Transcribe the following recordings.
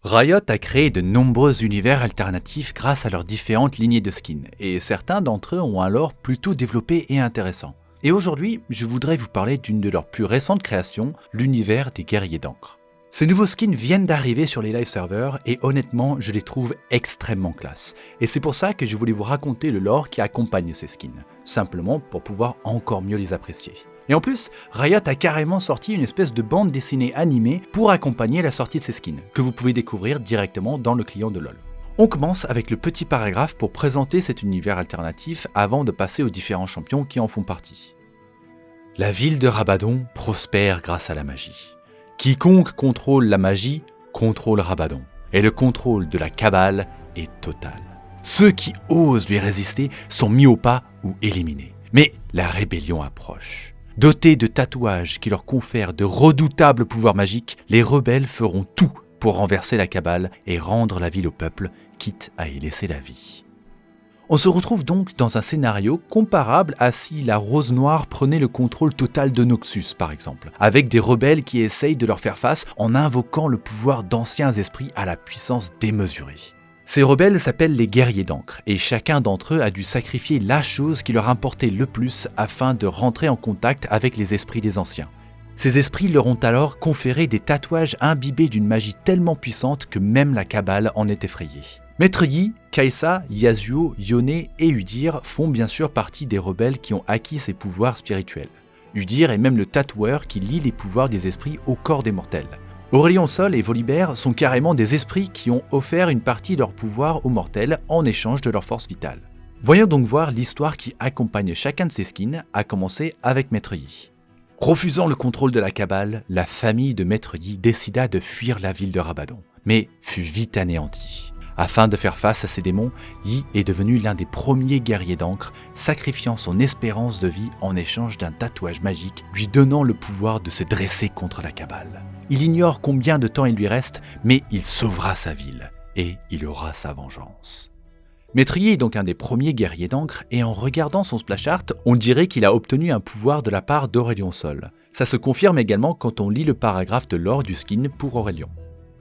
Riot a créé de nombreux univers alternatifs grâce à leurs différentes lignées de skins, et certains d'entre eux ont alors plutôt développé et intéressant. Et aujourd'hui, je voudrais vous parler d'une de leurs plus récentes créations, l'univers des guerriers d'encre. Ces nouveaux skins viennent d'arriver sur les live servers et honnêtement, je les trouve extrêmement classe. Et c'est pour ça que je voulais vous raconter le lore qui accompagne ces skins, simplement pour pouvoir encore mieux les apprécier. Et en plus, Riot a carrément sorti une espèce de bande dessinée animée pour accompagner la sortie de ces skins, que vous pouvez découvrir directement dans le client de LoL. On commence avec le petit paragraphe pour présenter cet univers alternatif avant de passer aux différents champions qui en font partie. La ville de Rabadon prospère grâce à la magie. Quiconque contrôle la magie contrôle Rabadon, et le contrôle de la cabale est total. Ceux qui osent lui résister sont mis au pas ou éliminés. Mais la rébellion approche. Dotés de tatouages qui leur confèrent de redoutables pouvoirs magiques, les rebelles feront tout pour renverser la cabale et rendre la ville au peuple, quitte à y laisser la vie. On se retrouve donc dans un scénario comparable à si la Rose Noire prenait le contrôle total de Noxus par exemple, avec des rebelles qui essayent de leur faire face en invoquant le pouvoir d'anciens esprits à la puissance démesurée. Ces rebelles s'appellent les guerriers d'encre, et chacun d'entre eux a dû sacrifier la chose qui leur importait le plus afin de rentrer en contact avec les esprits des anciens. Ces esprits leur ont alors conféré des tatouages imbibés d'une magie tellement puissante que même la cabale en est effrayée. Maître Yi, Kai'Sa, Yasuo, Yone et Udyr font bien sûr partie des rebelles qui ont acquis ces pouvoirs spirituels. Udyr est même le tatoueur qui lie les pouvoirs des esprits au corps des mortels. Aurélien Sol et Volibear sont carrément des esprits qui ont offert une partie de leur pouvoir aux mortels en échange de leur force vitale. Voyons donc voir l'histoire qui accompagne chacun de ces skins, à commencer avec Maître Yi. Refusant le contrôle de la cabale, la famille de Maître Yi décida de fuir la ville de Rabadon, mais fut vite anéantie. Afin de faire face à ces démons, Yi est devenu l'un des premiers guerriers d'encre, sacrifiant son espérance de vie en échange d'un tatouage magique, lui donnant le pouvoir de se dresser contre la cabale. Il ignore combien de temps il lui reste, mais il sauvera sa ville, et il aura sa vengeance. Maître Yi est donc un des premiers guerriers d'encre, et en regardant son splash art, on dirait qu'il a obtenu un pouvoir de la part d'Aurélien Sol. Ça se confirme également quand on lit le paragraphe de lore du skin pour Aurélien.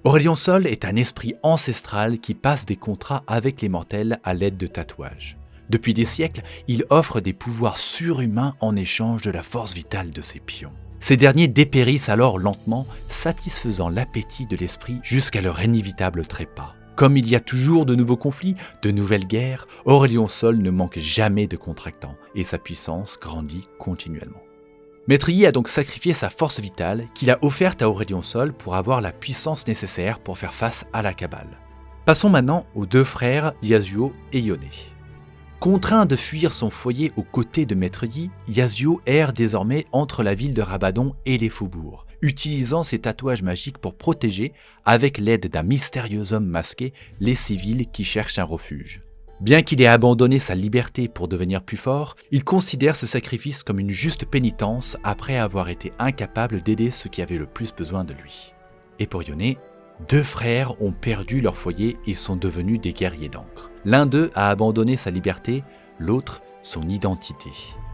Aurélien Sol est un esprit ancestral qui passe des contrats avec les mortels à l'aide de tatouages. Depuis des siècles, il offre des pouvoirs surhumains en échange de la force vitale de ses pions. Ces derniers dépérissent alors lentement, satisfaisant l'appétit de l'esprit jusqu'à leur inévitable trépas. Comme il y a toujours de nouveaux conflits, de nouvelles guerres, Aurélien Sol ne manque jamais de contractants et sa puissance grandit continuellement. Maître Yi a donc sacrifié sa force vitale qu'il a offerte à Aurélien Sol pour avoir la puissance nécessaire pour faire face à la cabale. Passons maintenant aux deux frères Yasuo et Yone. Contraint de fuir son foyer aux côtés de Maître Yi, Yasuo erre désormais entre la ville de Rabadon et les faubourgs, utilisant ses tatouages magiques pour protéger, avec l'aide d'un mystérieux homme masqué, les civils qui cherchent un refuge. Bien qu'il ait abandonné sa liberté pour devenir plus fort, il considère ce sacrifice comme une juste pénitence après avoir été incapable d'aider ceux qui avaient le plus besoin de lui. Et pour Yone, deux frères ont perdu leur foyer et sont devenus des guerriers d'encre. L'un d'eux a abandonné sa liberté, l'autre son identité.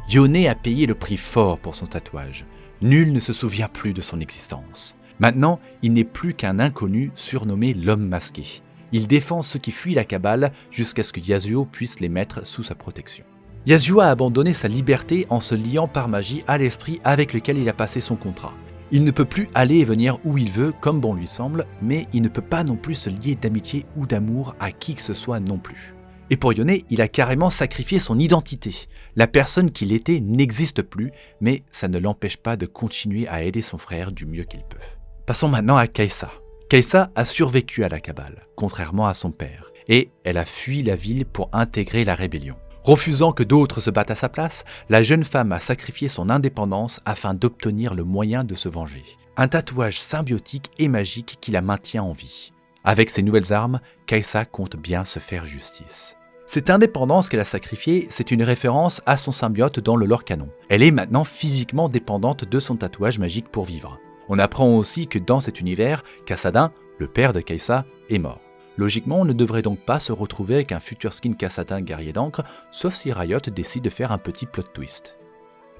Yone a payé le prix fort pour son tatouage. Nul ne se souvient plus de son existence. Maintenant, il n'est plus qu'un inconnu surnommé l'homme masqué. Il défend ceux qui fuient la cabale jusqu'à ce que Yasuo puisse les mettre sous sa protection. Yasuo a abandonné sa liberté en se liant par magie à l'esprit avec lequel il a passé son contrat. Il ne peut plus aller et venir où il veut comme bon lui semble, mais il ne peut pas non plus se lier d'amitié ou d'amour à qui que ce soit non plus. Et pour Yone, il a carrément sacrifié son identité. La personne qu'il était n'existe plus, mais ça ne l'empêche pas de continuer à aider son frère du mieux qu'il peut. Passons maintenant à Kai'Sa. Kai'Sa a survécu à la cabale, contrairement à son père, et elle a fui la ville pour intégrer la rébellion. Refusant que d'autres se battent à sa place, la jeune femme a sacrifié son indépendance afin d'obtenir le moyen de se venger. Un tatouage symbiotique et magique qui la maintient en vie. Avec ses nouvelles armes, Kai'Sa compte bien se faire justice. Cette indépendance qu'elle a sacrifiée, c'est une référence à son symbiote dans le lore canon. Elle est maintenant physiquement dépendante de son tatouage magique pour vivre. On apprend aussi que dans cet univers, Kassadin, le père de Kai'Sa, est mort. Logiquement, on ne devrait donc pas se retrouver avec un futur skin Kassadin guerrier d'encre, sauf si Riot décide de faire un petit plot twist.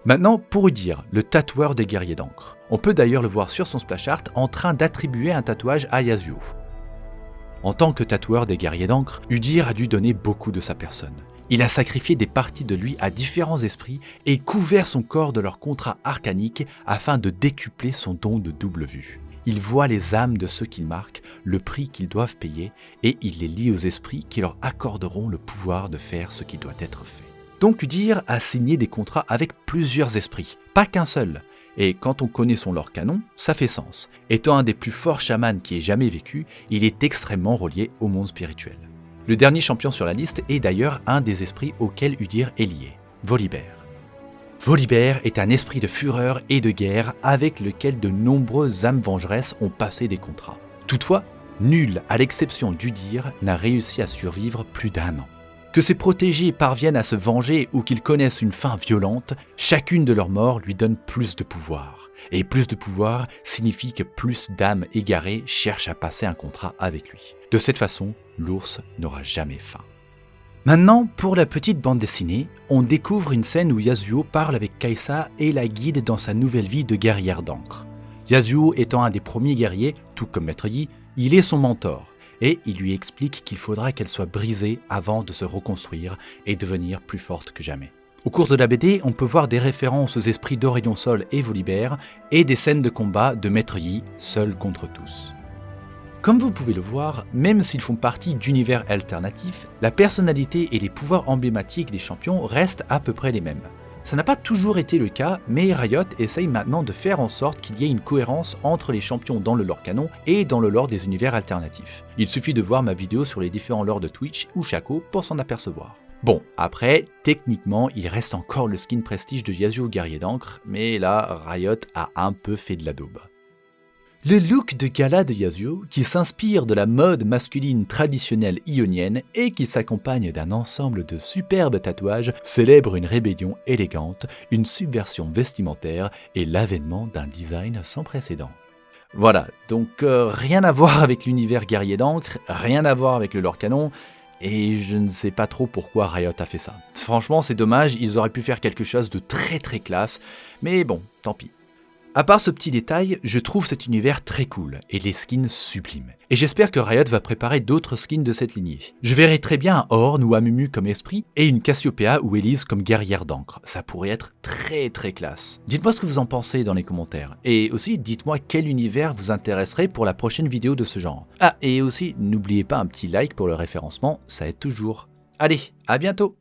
Maintenant, pour Udyr, le tatoueur des guerriers d'encre. On peut d'ailleurs le voir sur son splash art en train d'attribuer un tatouage à Yasuo. En tant que tatoueur des guerriers d'encre, Udyr a dû donner beaucoup de sa personne. Il a sacrifié des parties de lui à différents esprits et couvert son corps de leur contrat arcanique afin de décupler son don de double vue. Il voit les âmes de ceux qu'il marque, le prix qu'ils doivent payer, et il les lie aux esprits qui leur accorderont le pouvoir de faire ce qui doit être fait. Donc Udyr a signé des contrats avec plusieurs esprits, pas qu'un seul. Et quand on connaît son lore canon, ça fait sens. Étant un des plus forts chamans qui ait jamais vécu, il est extrêmement relié au monde spirituel. Le dernier champion sur la liste est d'ailleurs un des esprits auxquels Udyr est lié, Volibear. Volibear est un esprit de fureur et de guerre avec lequel de nombreuses âmes vengeresses ont passé des contrats. Toutefois, nul, à l'exception d'Udyr, n'a réussi à survivre plus d'1 an. Que ses protégés parviennent à se venger ou qu'ils connaissent une fin violente, chacune de leurs morts lui donne plus de pouvoir. Et plus de pouvoir signifie que plus d'âmes égarées cherchent à passer un contrat avec lui. De cette façon, l'ours n'aura jamais faim. Maintenant, pour la petite bande dessinée, on découvre une scène où Yasuo parle avec Kai'Sa et la guide dans sa nouvelle vie de guerrière d'encre. Yasuo étant un des premiers guerriers, tout comme Maître Yi, il est son mentor, et il lui explique qu'il faudra qu'elle soit brisée avant de se reconstruire et devenir plus forte que jamais. Au cours de la BD, on peut voir des références aux esprits d'Orion Sol et Volibear, et des scènes de combat de Maître Yi, seul contre tous. Comme vous pouvez le voir, même s'ils font partie d'univers alternatifs, la personnalité et les pouvoirs emblématiques des champions restent à peu près les mêmes. Ça n'a pas toujours été le cas, mais Riot essaye maintenant de faire en sorte qu'il y ait une cohérence entre les champions dans le lore canon et dans le lore des univers alternatifs. Il suffit de voir ma vidéo sur les différents lores de Twitch ou Shaco pour s'en apercevoir. Bon, après, techniquement, il reste encore le skin prestige de Yasuo guerrier d'encre, mais là, Riot a un peu fait de la daube. Le look de gala de Yasuo, qui s'inspire de la mode masculine traditionnelle ionienne et qui s'accompagne d'un ensemble de superbes tatouages, célèbre une rébellion élégante, une subversion vestimentaire et l'avènement d'un design sans précédent. Voilà, donc rien à voir avec l'univers guerrier d'encre, rien à voir avec le lore canon, et je ne sais pas trop pourquoi Riot a fait ça. Franchement, c'est dommage, ils auraient pu faire quelque chose de très classe, mais bon, tant pis. À part ce petit détail, je trouve cet univers très cool et les skins sublimes. Et j'espère que Riot va préparer d'autres skins de cette lignée. Je verrais très bien un Ornn ou Amumu comme esprit et une Cassiopeia ou Elise comme guerrière d'encre. Ça pourrait être très classe. Dites-moi ce que vous en pensez dans les commentaires. Et aussi, dites-moi quel univers vous intéresserait pour la prochaine vidéo de ce genre. Ah, et aussi, n'oubliez pas un petit like pour le référencement, ça aide toujours. Allez, à bientôt!